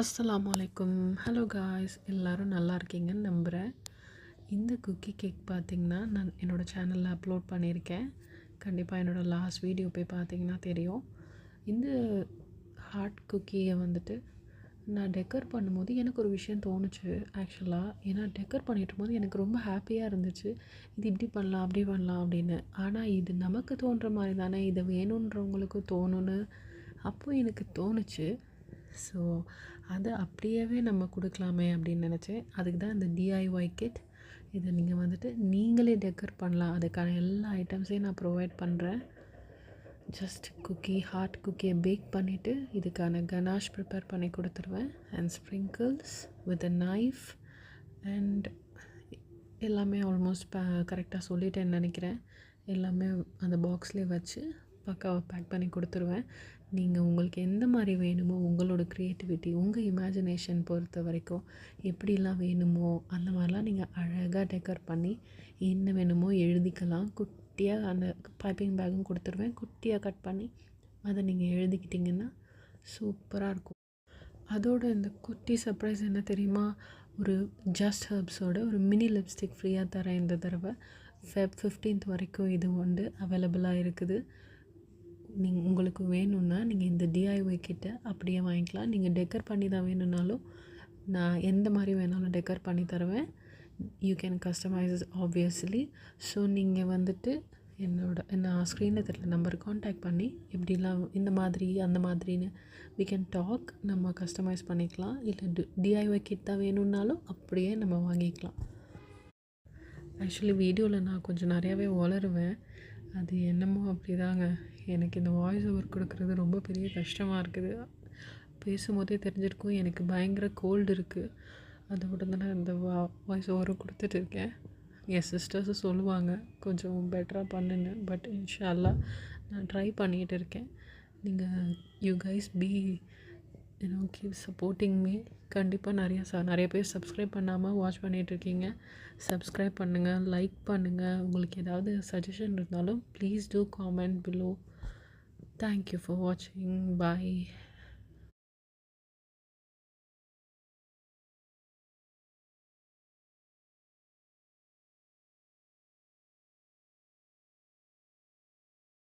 அஸ்ஸலாமு அலைக்கும். Hello guys, எல்லோரும் நல்லா இருக்கீங்கன்னு நம்புகிறேன். இந்த குக்கி கேக் பார்த்திங்கன்னா நான் என்னோடய சேனலில் அப்லோட் பண்ணியிருக்கேன். கண்டிப்பாக என்னோடய லாஸ்ட் வீடியோ போய் பார்த்தீங்கன்னா தெரியும். இந்த ஹாட் குக்கியை வந்துட்டு நான் டெக்கர் பண்ணும்போது எனக்கு ஒரு விஷயம் தோணுச்சு ஆக்சுவலாக. ஏன்னா டெக்கர் பண்ணிட்டு போது எனக்கு ரொம்ப ஹாப்பியாக இருந்துச்சு. இது இப்படி பண்ணலாம் அப்படி பண்ணலாம் அப்படின்னு. ஆனால் இது நமக்கு தோன்ற மாதிரி தானே இதை வேணுன்றவங்களுக்கு தோணுன்னு அப்போது எனக்கு தோணுச்சு. ஸோ அதை அப்படியே நம்ம கொடுக்கலாமே அப்படின்னு நினச்சேன். அதுக்கு தான் இந்த டிஐஒய் கிட். இதை நீங்கள் வந்துட்டு நீங்களே டெக்கர் பண்ணலாம். அதுக்கான எல்லா ஐட்டம்ஸையும் நான் ப்ரொவைட் பண்ணுறேன். ஜஸ்ட் ஹாட் குக்கியை பேக் பண்ணிவிட்டு இதுக்கான கனாஷ் ப்ரிப்பேர் பண்ணி கொடுத்துருவேன். And sprinkles with a knife and எல்லாமே ஆல்மோஸ்ட் கரெக்டாக சொல்லிட்டேன்னு நினைக்கிறேன். எல்லாமே அந்த பாக்ஸ்லேயே வச்சு பக்காவாக பேக் பண்ணி கொடுத்துருவேன். நீங்கள் உங்களுக்கு எந்த மாதிரி வேணுமோ உங்களோட க்ரியேட்டிவிட்டி, உங்கள் இமேஜினேஷன் பொறுத்த வரைக்கும் எப்படிலாம் வேணுமோ அந்த மாதிரிலாம் நீங்கள் அழகாக டெக்கர் பண்ணி என்ன வேணுமோ எழுதிக்கலாம். குட்டியாக அந்த பைப்பிங் பேக்கும் கொடுத்துருவேன். குட்டியாக கட் பண்ணி அதை நீங்கள் எழுதிக்கிட்டிங்கன்னா சூப்பராக இருக்கும். அதோட இந்த குட்டி சர்ப்ரைஸ் என்ன தெரியுமா? ஒரு ஜஸ்ட் ஹர்ப்ஸோட ஒரு மினி லிப்ஸ்டிக் ஃப்ரீயாக தரேன் இந்த தடவை. Feb 15th வரைக்கும் இது அவைலபிளாக இருக்குது. உங்களுக்கு வேணும்னா நீங்கள் இந்த டிஐஒய் கிட்ட அப்படியே வாங்கிக்கலாம். நீங்கள் டெக்கர் பண்ணி தான் வேணும்னாலும் நான் எந்த மாதிரி வேணாலும் டெக்கர் பண்ணி தருவேன். You can customise obviously. So நீங்கள் வந்துட்டு நான் ஸ்க்ரீனில் தெரியல நம்பர் காண்டாக்ட் பண்ணி எப்படிலாம் இந்த மாதிரி அந்த மாதிரின்னு வி கேன் டாக். நம்ம கஸ்டமைஸ் பண்ணிக்கலாம். இல்லை டிஐஒய் கிட் தான் வேணும்னாலும் அப்படியே நம்ம வாங்கிக்கலாம். ஆக்சுவலி வீடியோவில் நான் கொஞ்சம் நிறையாவே வளருவேன். அது என்னமோ அப்படிதாங்க. எனக்கு இந்த வாய்ஸ் ஓவர் கொடுக்குறது ரொம்ப பெரிய கஷ்டமாக இருக்குது. பேசும்போதே தெரிஞ்சிருக்கும் எனக்கு பயங்கர கோல்டு இருக்குது. அதோட தான் நான் இந்த வாய்ஸ் ஓவரும் கொடுத்துட்டு இருக்கேன். என் சிஸ்டர்ஸும் சொல்லுவாங்க கொஞ்சம் பெட்டராக பண்ணுன்னு. பட் இன்ஷா அல்லாஹ் நான் ட்ரை பண்ணிகிட்டு இருக்கேன். நீங்கள் you guys be keep supporting me. கண்டிப்பாக நிறைய பேர் சப்ஸ்கிரைப் பண்ணாமல் வாட்ச் பண்ணிகிட்ருக்கீங்க. சப்ஸ்கிரைப் பண்ணுங்கள், லைக் பண்ணுங்கள். உங்களுக்கு ஏதாவது சஜஷன் இருந்தாலும் please do comment below. Thank you for வாட்சிங். பாய்.